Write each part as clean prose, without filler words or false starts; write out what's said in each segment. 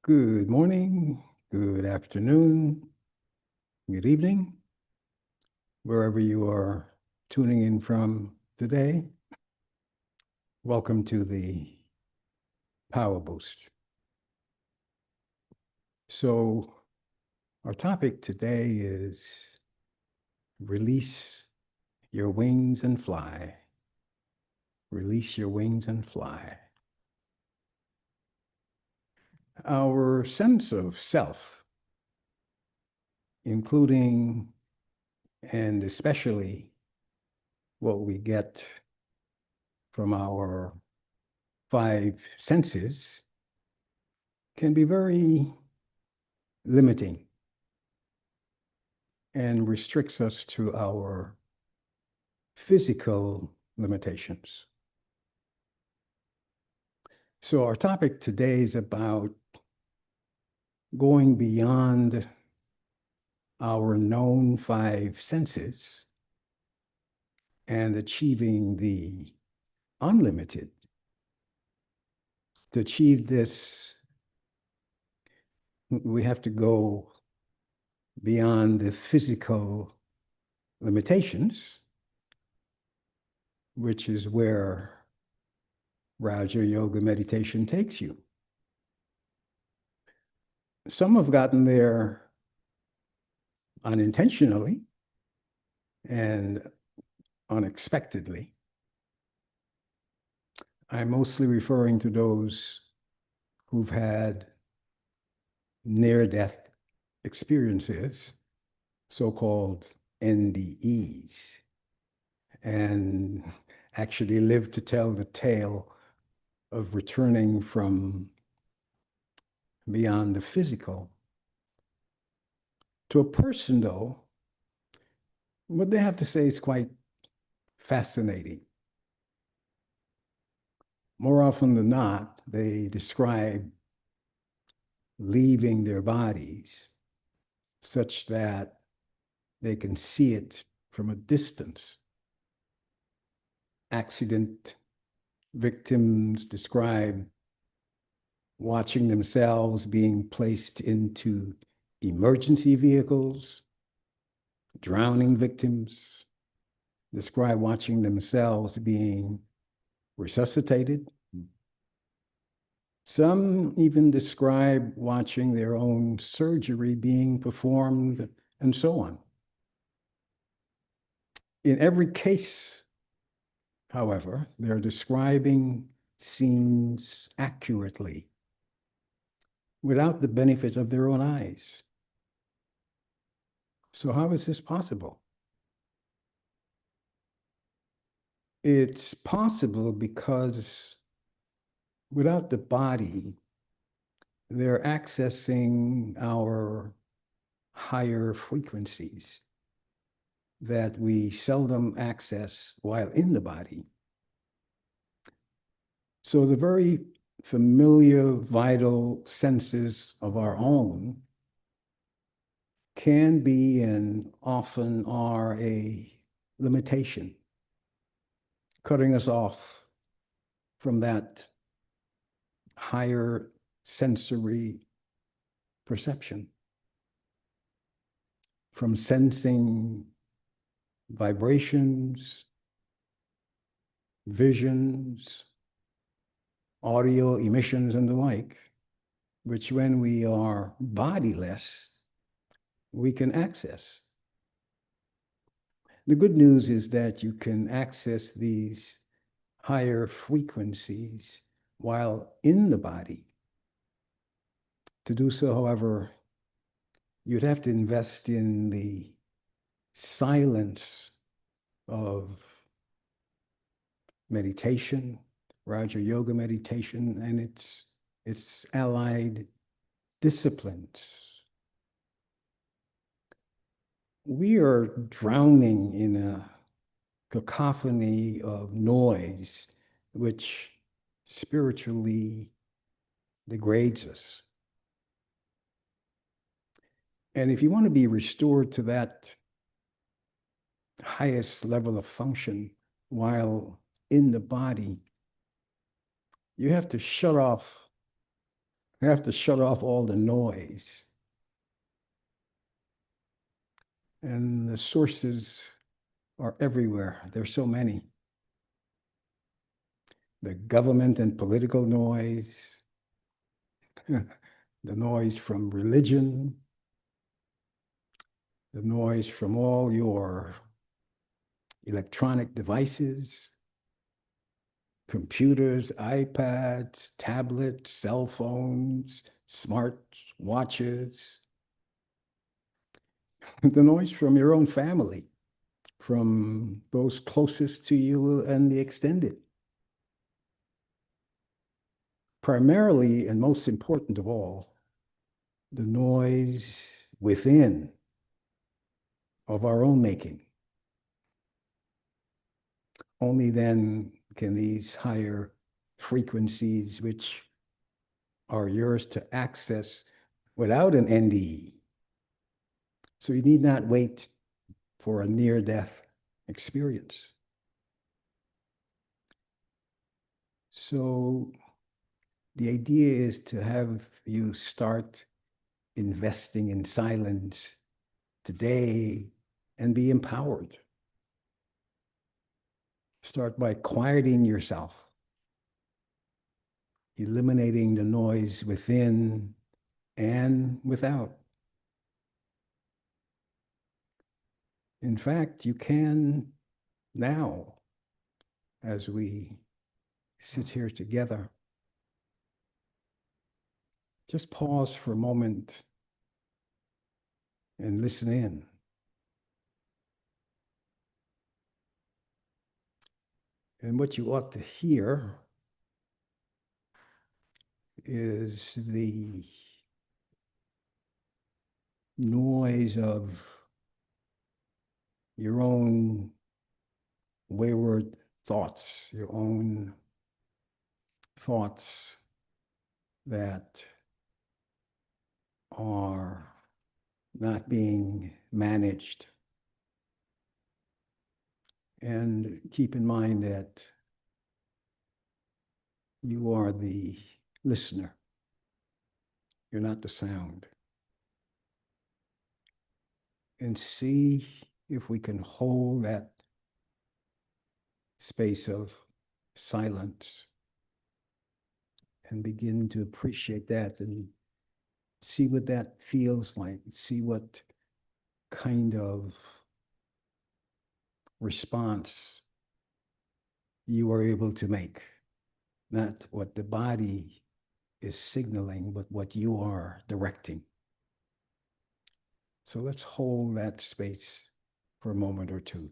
Good morning, good afternoon, good evening, wherever you are tuning in from today. Welcome to the Power Boost. So, our topic today is release your wings and fly. Release your wings and fly. Our sense of self, including and especially what we get from our five senses, can be very limiting and restricts us to our physical limitations. So our topic today is about going beyond our known five senses and achieving the unlimited. To achieve this, we have to go beyond the physical limitations, which is where Raja Yoga meditation takes you. Some have gotten there unintentionally and unexpectedly. I'm mostly referring to those who've had near-death experiences, so-called NDEs, and actually lived to tell the tale of returning from beyond the physical. To a person, though, what they have to say is quite fascinating. More often than not, they describe leaving their bodies such that they can see it from a distance. Accident victims describe watching themselves being placed into emergency vehicles. Drowning victims describe watching themselves being resuscitated. Some even describe watching their own surgery being performed, and so on. In every case, however, they're describing scenes accurately without the benefit of their own eyes. So how is this possible? It's possible because without the body, they're accessing our higher frequencies that we seldom access while in the body. So the very familiar, vital senses of our own can be and often are a limitation, cutting us off from that higher sensory perception, from sensing vibrations, visions, audio emissions, and the like, which when we are bodiless, we can access. The good news is that you can access these higher frequencies while in the body. To do so, however, you'd have to invest in the silence of meditation, Raja Yoga meditation, and its allied disciplines. We are drowning in a cacophony of noise, which spiritually degrades us. And if you want to be restored to that highest level of function while in the body, you have to shut off We have to shut off all the noise. And the sources are everywhere. There's so many. The government and political noise, the noise from religion, the noise from all your electronic devices, computers, iPads, tablets, cell phones, smart watches, the noise from your own family, from those closest to you and the extended. Primarily, and most important of all, the noise within of our own making. Only then can these higher frequencies, which are yours to access without an NDE. So you need not wait for a near-death experience. So the idea is to have you start investing in silence today and be empowered. Start by quieting yourself, eliminating the noise within and without. In fact, you can now, as we sit here together, just pause for a moment and listen in. And what you ought to hear is the noise of your own wayward thoughts, your own thoughts that are not being managed. And keep in mind that you are the listener. You're not the sound. And see if we can hold that space of silence and begin to appreciate that and see what that feels like. See what kind of response you are able to make. Not what the body is signaling, but what you are directing. So let's hold that space for a moment or two.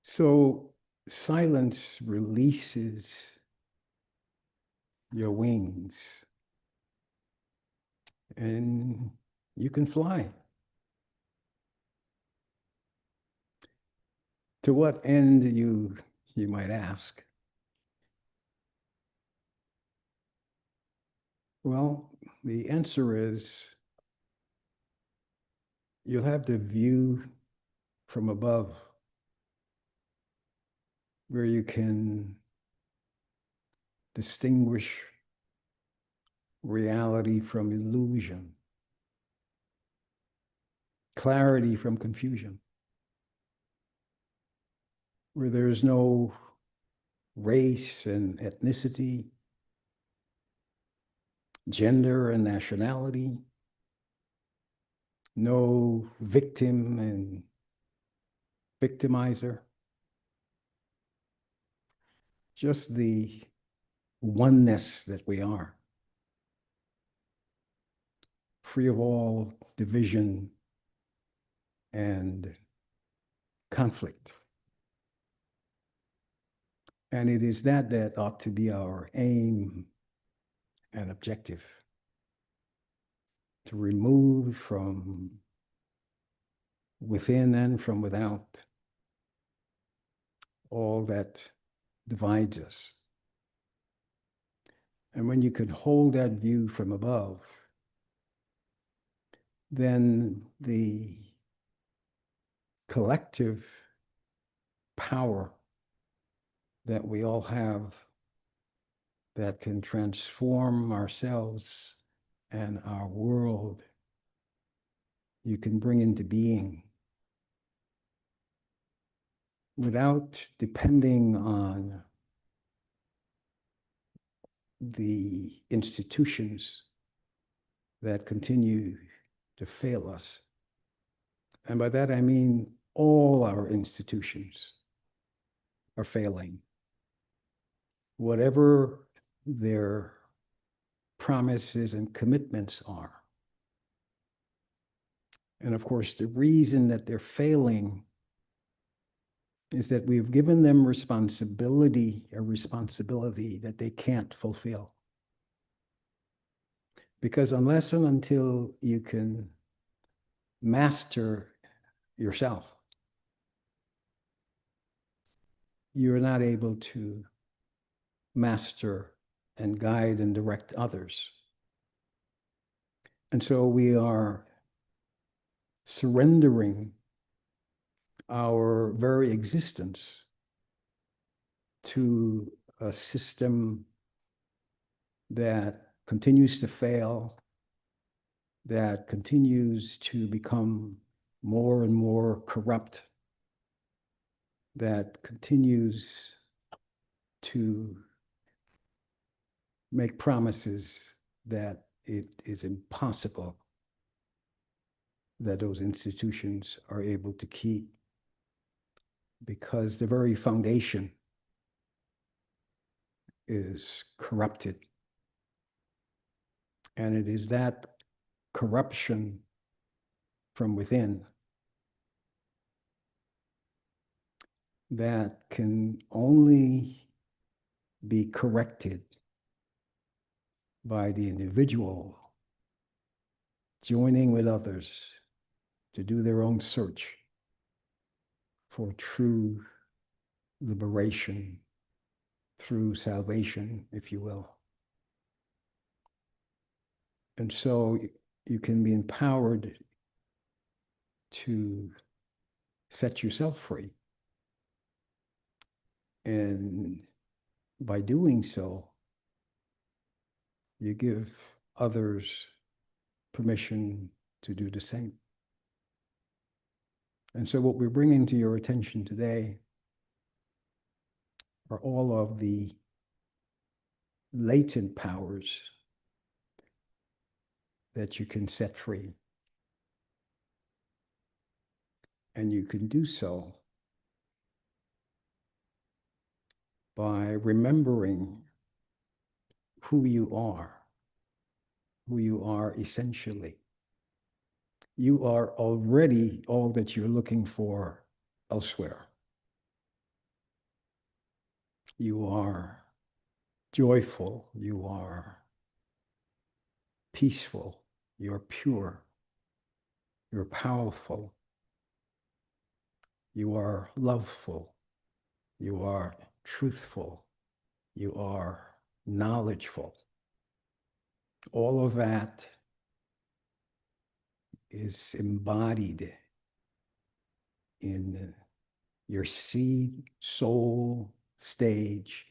So silence releases your wings and you can fly. To what end, you might ask? Well, the answer is you'll have the view from above where you can distinguish reality from illusion, clarity from confusion, where there is no race and ethnicity, gender and nationality, no victim and victimizer, just the oneness that we are, free of all division and conflict. And it is that that ought to be our aim and objective, to remove from within and from without all that divides us. And when you can hold that view from above, then the collective power that we all have that can transform ourselves and our world, you can bring into being without depending on the institutions that continue to fail us. And by that I mean all our institutions are failing. Whatever their promises and commitments are. And of course, the reason that they're failing is that we've given them a responsibility that they can't fulfill. Because unless and until you can master yourself, you're not able to master and guide and direct others. And so we are surrendering our very existence to a system that continues to fail, that continues to become more and more corrupt, that continues to make promises that it is impossible that those institutions are able to keep, because the very foundation is corrupted. And it is that corruption from within that can only be corrected by the individual joining with others to do their own search for true liberation through salvation, if you will. And so you can be empowered to set yourself free. And by doing so, you give others permission to do the same. And so what we're bringing to your attention today are all of the latent powers that you can set free. And you can do so by remembering who you are essentially. You are already all that you're looking for elsewhere. You are joyful, you are peaceful, you're pure, you're powerful, you are loveful, you are truthful, you are knowledgeful. All of that is embodied in your seed soul stage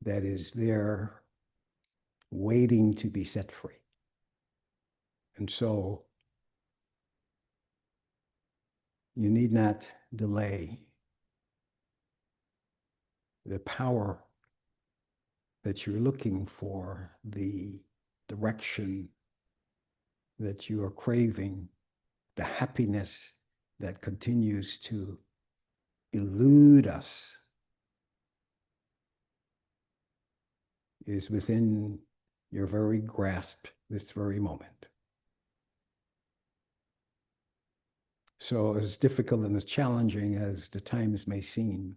that is there waiting to be set free. And so you need not delay. The power that you're looking for, the direction that you are craving, the happiness that continues to elude us is within your very grasp this very moment. So as difficult and as challenging as the times may seem,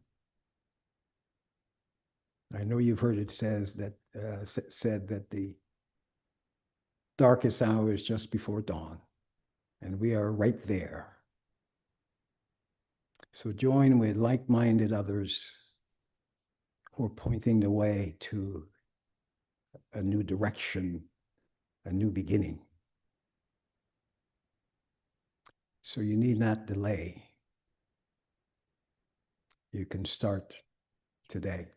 I know you've heard it said that the darkest hour is just before dawn, and we are right there. So join with like-minded others who are pointing the way to a new direction, a new beginning. So you need not delay. You can start today.